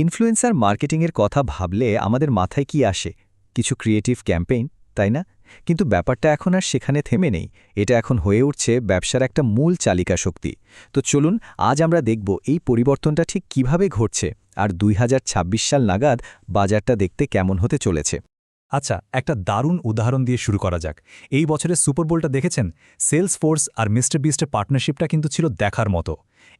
Influencer মার্কেটিংয়ের কথা ভাবলে আমাদের মাথায় কি আসে? কিছু ক্রিয়েটিভ ক্যাম্পেইন, তাই না? কিন্তু ব্যাপারটা এখন আর সেখানে থেমে নেই। এটা এখন হয়ে উঠছে ব্যবসার একটা মূল চালিকা শক্তি। তো চলুন আজ আমরা দেখব এই পরিবর্তনটা ঠিক কিভাবে ঘটছে আর ২০২৬ সাল নাগাদ বাজারটা দেখতে কেমন হতে চলেছে। আচ্ছা, একটা দারুণ উদাহরণ দিয়ে শুরু করা যাক। এই বছরের সুপার বোলটা দেখেছেন? সেলসফোর্স আর মিস্টার বিস্টের পার্টনারশিপটা কিন্তু ছিল দেখার মতো।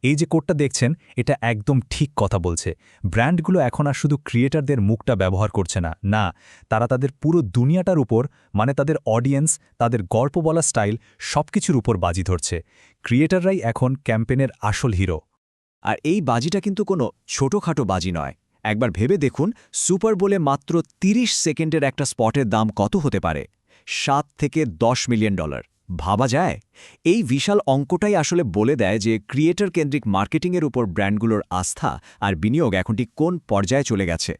এই যে কোডটা দেখছেন, এটা একদম ঠিক কথা বলছে। ব্র্যান্ডগুলো এখন আর শুধু ক্রিয়েটারদের মুখটা ব্যবহার করছে না, না, তারা তাদের পুরো দুনিয়াটার উপর, মানে তাদের অডিয়েন্স, তাদের গল্প বলা স্টাইল, সবকিছুর উপর বাজি ধরছে। ক্রিয়েটাররাই এখন ক্যাম্পেনের আসল হিরো। আর এই বাজিটা কিন্তু কোনো ছোটখাটো বাজি নয়। একবার ভেবে দেখুন, সুপার বোলে মাত্র ৩০ সেকেন্ডের একটা স্পটের দাম কত হতে পারে? $7 থেকে $10 মিলিয়ন। ভাবা যায়? এই বিশাল অঙ্কটাই আসলে বলে দেয় যে ক্রিয়েটর কেন্দ্রিক মার্কেটিংয়ের উপর ব্র্যান্ডগুলোর আস্থা আর বিনিয়োগ এখনটি কোন পর্যায়ে চলে গেছে।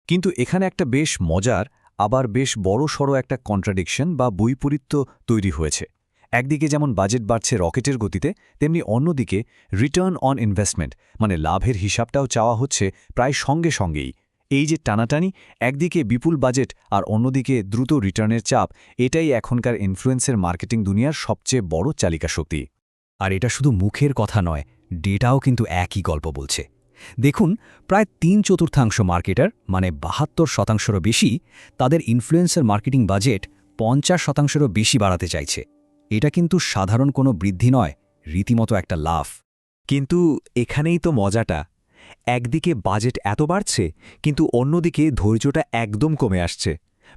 কিন্তু এখানে একটা বেশ মজার, আবার বেশ বড়সড় একটা কন্ট্রাডিকশন বা বৈপরীত্য তৈরি হয়েছে। একদিকে যেমন বাজেট বাড়ছে রকেটের গতিতে, তেমনি অন্যদিকে রিটার্ন অন ইনভেস্টমেন্ট মানে লাভের হিসাবটাও চাওয়া হচ্ছে প্রায় সঙ্গে সঙ্গেই। এই যে টানাটানি, একদিকে বিপুল বাজেট আর অন্যদিকে দ্রুত রিটার্নের চাপ, এটাই এখনকার ইনফ্লুয়েন্সের মার্কেটিং দুনিয়ার সবচেয়ে বড় চালিকা শক্তি। আর এটা শুধু মুখের কথা নয়, ডেটাও কিন্তু একই গল্প বলছে। দেখুন, প্রায় ৩/৪ মার্কেটার মানে ৭২%রও বেশি তাদের ইনফ্লুয়েন্সার মার্কেটিং বাজেট ৫০%রও বেশি বাড়াতে চাইছে। এটা কিন্তু সাধারণ কোনো বৃদ্ধি নয়, রীতিমতো একটা লাভ। কিন্তু এখানেই তো মজাটা। একদিকে বাজেট এত বাড়ছে, কিন্তু অন্যদিকে ধৈর্যটা একদম কমে আসছে।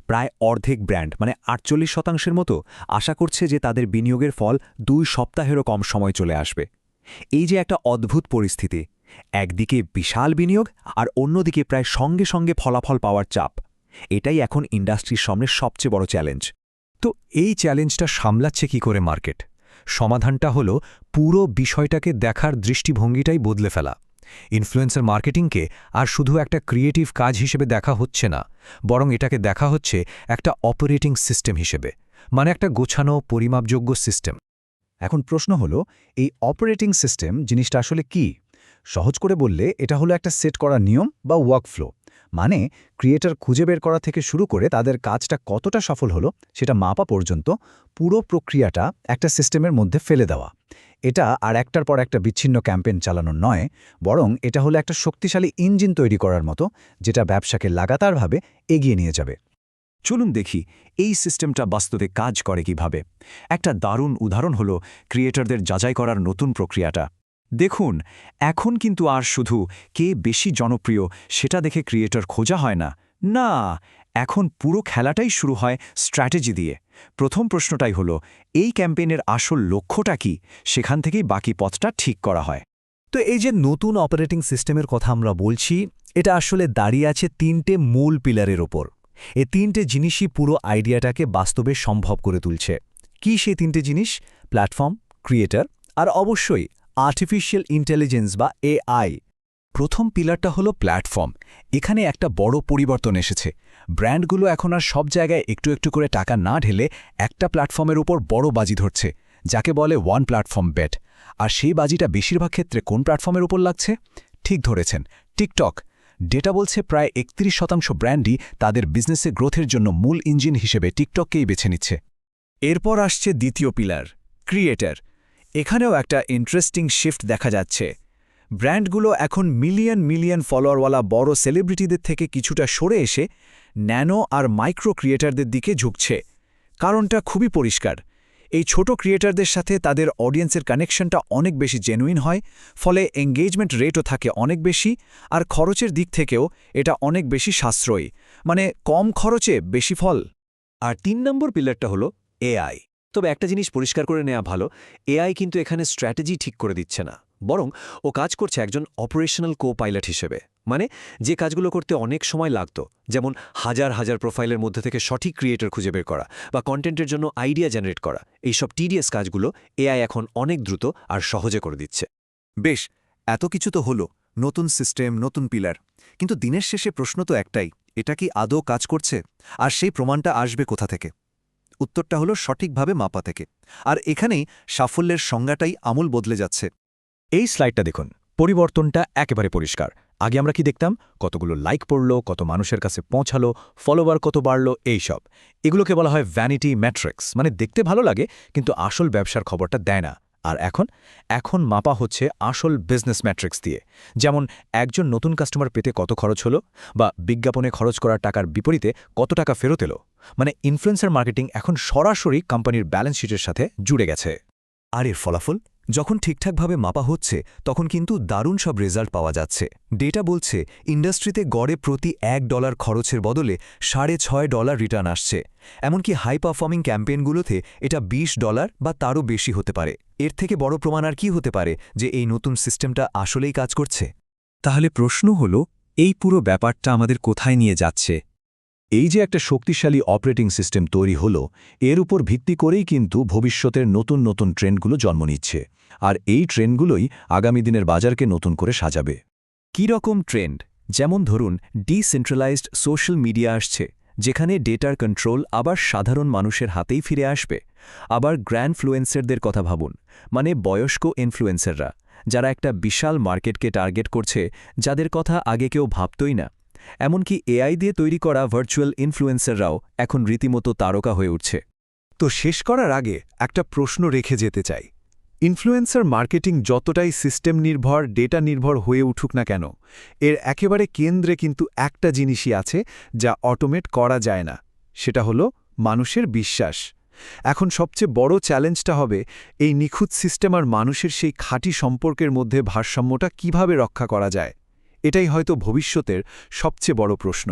প্রায় অর্ধেক ব্র্যান্ড মানে ৪৮% মতো আশা করছে যে তাদের বিনিয়োগের ফল ২ সপ্তাহেরও কম সময় চলে আসবে। এই যে একটা অদ্ভুত পরিস্থিতি, একদিকে বিশাল বিনিয়োগ আর অন্যদিকে প্রায় সঙ্গে সঙ্গে ফলাফল পাওয়ার চাপ, এটাই এখন ইন্ডাস্ট্রির সামনে সবচেয়ে বড় চ্যালেঞ্জ। তো এই চ্যালেঞ্জটা সামলাচ্ছে কি করে মার্কেট? সমাধানটা হলো পুরো বিষয়টাকে দেখার দৃষ্টিভঙ্গিটাই বদলে ফেলা। ইনফ্লুয়েন্সার মার্কেটিংকে আর শুধু একটা ক্রিয়েটিভ কাজ হিসেবে দেখা হচ্ছে না, বরং এটাকে দেখা হচ্ছে একটা অপারেটিং সিস্টেম হিসেবে, মানে একটা গোছানো পরিমাপযোগ্য সিস্টেম। এখন প্রশ্ন হলো, এই অপারেটিং সিস্টেম জিনিসটা আসলে কি? সহজ করে বললে এটা হলো একটা সেট করা নিয়ম বা ওয়ার্কফ্লো। মানে ক্রিয়েটর খুঁজে বের করা থেকে শুরু করে তাদের কাজটা কতটা সফল হলো সেটা মাপা পর্যন্ত পুরো প্রক্রিয়াটা একটা সিস্টেমের মধ্যে ফেলে দেওয়া। এটা আর একটার পর একটা বিচ্ছিন্ন ক্যাম্পেইন চালানো নয়, বরং এটা হলো একটা শক্তিশালী ইঞ্জিন তৈরি করার মতো, যেটা ব্যবসাকে লাগাতারভাবে এগিয়ে নিয়ে যাবে। চলুন দেখি এই সিস্টেমটা বাস্তবে কাজ করে কিভাবে। একটা দারুণ উদাহরণ হলো ক্রিয়েটরদের যাচাই করার নতুন প্রক্রিয়াটা। দেখুন, এখন কিন্তু আর শুধু কে বেশি জনপ্রিয় সেটা দেখে ক্রিয়েটর খোঁজা হয় না, না, এখন পুরো খেলাটাই শুরু হয় স্ট্র্যাটেজি দিয়ে। প্রথম প্রশ্নটাই হলো, এই ক্যাম্পেইনের আসল লক্ষ্যটা কি? সেখান থেকেই বাকি পথটা ঠিক করা হয়। তো এই যে নতুন অপারেটিং সিস্টেমের কথা আমরা বলছি, এটা আসলে দাঁড়িয়ে আছে ৩টে মূল পিলারের ওপর। এই ৩টে জিনিসই পুরো আইডিয়াটাকে বাস্তবে সম্ভব করে তুলছে। কি সেই ৩টে জিনিস? প্ল্যাটফর্ম, ক্রিয়েটর আর অবশ্যই আর্টিফিশিয়াল ইন্টেলিজেন্স বা এআই। প্রথম পিলারটা হলো প্ল্যাটফর্ম। এখানে একটা বড় পরিবর্তন এসেছে। ব্র্যান্ডগুলো এখন আর সব জায়গায় একটু একটু করে টাকা না ঢেলে একটা প্ল্যাটফর্মের উপর বড় বাজি ধরছে, যাকে বলে ওয়ান প্ল্যাটফর্ম বেট। আর সেই বাজিটা বেশিরভাগ ক্ষেত্রে কোন প্ল্যাটফর্মের উপর লাগছে? ঠিক ধরেছেন, টিকটক। ডেটা বলছে প্রায় ৩১% ব্র্যান্ডই তাদের বিজনেসে গ্রোথের জন্য মূল ইঞ্জিন হিসেবে টিকটককেই বেছে নিচ্ছে। এরপর আসছে দ্বিতীয় পিলার, ক্রিয়েটর। এখানেও একটা ইন্টারেস্টিং শিফট দেখা যাচ্ছে। ব্র্যান্ডগুলো এখন মিলিয়ন মিলিয়ন ফলোয়ারওয়ালা বড় সেলিব্রিটিদের থেকে কিছুটা সরে এসে ন্যানো আর মাইক্রো ক্রিয়েটারদের দিকে ঝুঁকছে। কারণটা খুবই পরিষ্কার, এই ছোট ক্রিয়েটারদের সাথে তাদের অডিয়েন্সের কানেকশনটা অনেক বেশি জেনুইন হয়, ফলে এঙ্গেজমেন্ট রেটও থাকে অনেক বেশি, আর খরচের দিক থেকেও এটা অনেক বেশি সাশ্রয়ী, মানে কম খরচে বেশি ফল। আর ৩ নম্বর পিলারটা হলো এআই। তবে একটা জিনিস পরিষ্কার করে নেওয়া ভালো, এআই কিন্তু এখানে স্ট্র্যাটেজি ঠিক করে দিচ্ছে না, বরং ও কাজ করছে একজন অপারেশনাল কো-পাইলট হিসেবে। মানে যে কাজগুলো করতে অনেক সময় লাগতো, যেমন হাজার হাজার প্রোফাইলের মধ্যে থেকে সঠিক ক্রিয়েটর খুঁজে বের করা বা কন্টেন্টের জন্য আইডিয়া জেনারেট করা, এইসব টিডিএস কাজগুলো এআই এখন অনেক দ্রুত আর সহজে করে দিচ্ছে। বেশ, এত কিছু তো হলো, নতুন সিস্টেম, নতুন পিলার, কিন্তু দিনের শেষে প্রশ্ন তো একটাই, এটা কি আদৌ কাজ করছে? আর সেই প্রমাণটা আসবে কোথা থেকে? উত্তরটা হলো সঠিকভাবে মাপা থেকে। আর এখানেই সাফল্যের সংজ্ঞাটাই আমূল বদলে যাচ্ছে। এই স্লাইডটা দেখুন, পরিবর্তনটা একেবারে পরিষ্কার। আগে আমরা কি দেখতাম? কতগুলো লাইক পড়ল, কত মানুষের কাছে পৌঁছালো, ফলোয়ার কত বাড়ল, এইসব। এগুলোকে বলা হয় ভ্যানিটি ম্যাট্রিক্স, মানে দেখতে ভালো লাগে কিন্তু আসল ব্যবসার খবরটা দেয় না। আর এখন মাপা হচ্ছে আসল বিজনেস ম্যাট্রিক্স দিয়ে। যেমন একজন নতুন কাস্টমার পেতে কত খরচ হলো, বা বিজ্ঞাপনে খরচ করা টাকার বিপরীতে কত টাকা ফেরত এলো। মানে ইনফ্লুয়েন্সার মার্কেটিং এখন সরাসরি কোম্পানির ব্যালেন্স শিটের সাথে জুড়ে গেছে। আর এর ফলাফল যখন ঠিকঠাকভাবে মাপা হচ্ছে তখন কিন্তু দারুণ সব রেজাল্ট পাওয়া যাচ্ছে। ডেটা বলছে ইন্ডাস্ট্রিতে গড়ে প্রতি $1 খরচের বদলে $6.5 রিটার্ন আসছে। এমনকি হাই পারফর্মিং ক্যাম্পেইনগুলোতে এটা $20 বা তারও বেশি হতে পারে। এর থেকে বড় প্রমাণ আর কি হতে পারে যে এই নতুন সিস্টেমটা আসলেই কাজ করছে? তাহলে প্রশ্ন হল, এই পুরো ব্যাপারটা আমাদের কোথায় নিয়ে যাচ্ছে? এই যে একটা শক্তিশালী অপারেটিং সিস্টেম তৈরি হলো, এর উপর ভিত্তি করেই কিন্তু ভবিষ্যতের নতুন নতুন ট্রেন্ডগুলো জন্ম নিচ্ছে। আর এই ট্রেন্ডগুলোই আগামী দিনের বাজারকে নতুন করে সাজাবে। কী রকম ট্রেন্ড? যেমন ধরুন, ডিসেন্ট্রালাইজড সোশ্যাল মিডিয়া আসছে, যেখানে ডেটার কন্ট্রোল আবার সাধারণ মানুষের হাতেই ফিরে আসবে। আবার গ্র্যান্ডফ্লুয়েন্সারদের কথা ভাবুন, মানে বয়স্ক ইনফ্লুয়েন্সাররা, যারা একটা বিশাল মার্কেটকে টার্গেট করছে, যাদের কথা আগে কেউ ভাবতই না। এমনকি এআই দিয়ে তৈরি করা ভার্চুয়াল ইনফ্লুয়েন্সাররাও এখন রীতিমতো তারকা হয়ে উঠছে। তো শেষ করার আগে একটা প্রশ্ন রেখে যেতে চাই। ইনফ্লুয়েন্সার মার্কেটিং যতটাই সিস্টেম নির্ভর, ডেটা নির্ভর হয়ে উঠুক না কেন, এর একেবারে কেন্দ্রে কিন্তু একটা জিনিসই আছে যা অটোমেট করা যায় না। সেটা হলো মানুষের বিশ্বাস। এখন সবচেয়ে বড় চ্যালেঞ্জটা হবে এই নিখুঁত সিস্টেম আর মানুষের সেই খাঁটি সম্পর্কের মধ্যে ভারসাম্যটা কিভাবে রক্ষা করা যায়। এটাই হয়তো ভবিষ্যতের সবচেয়ে বড় প্রশ্ন।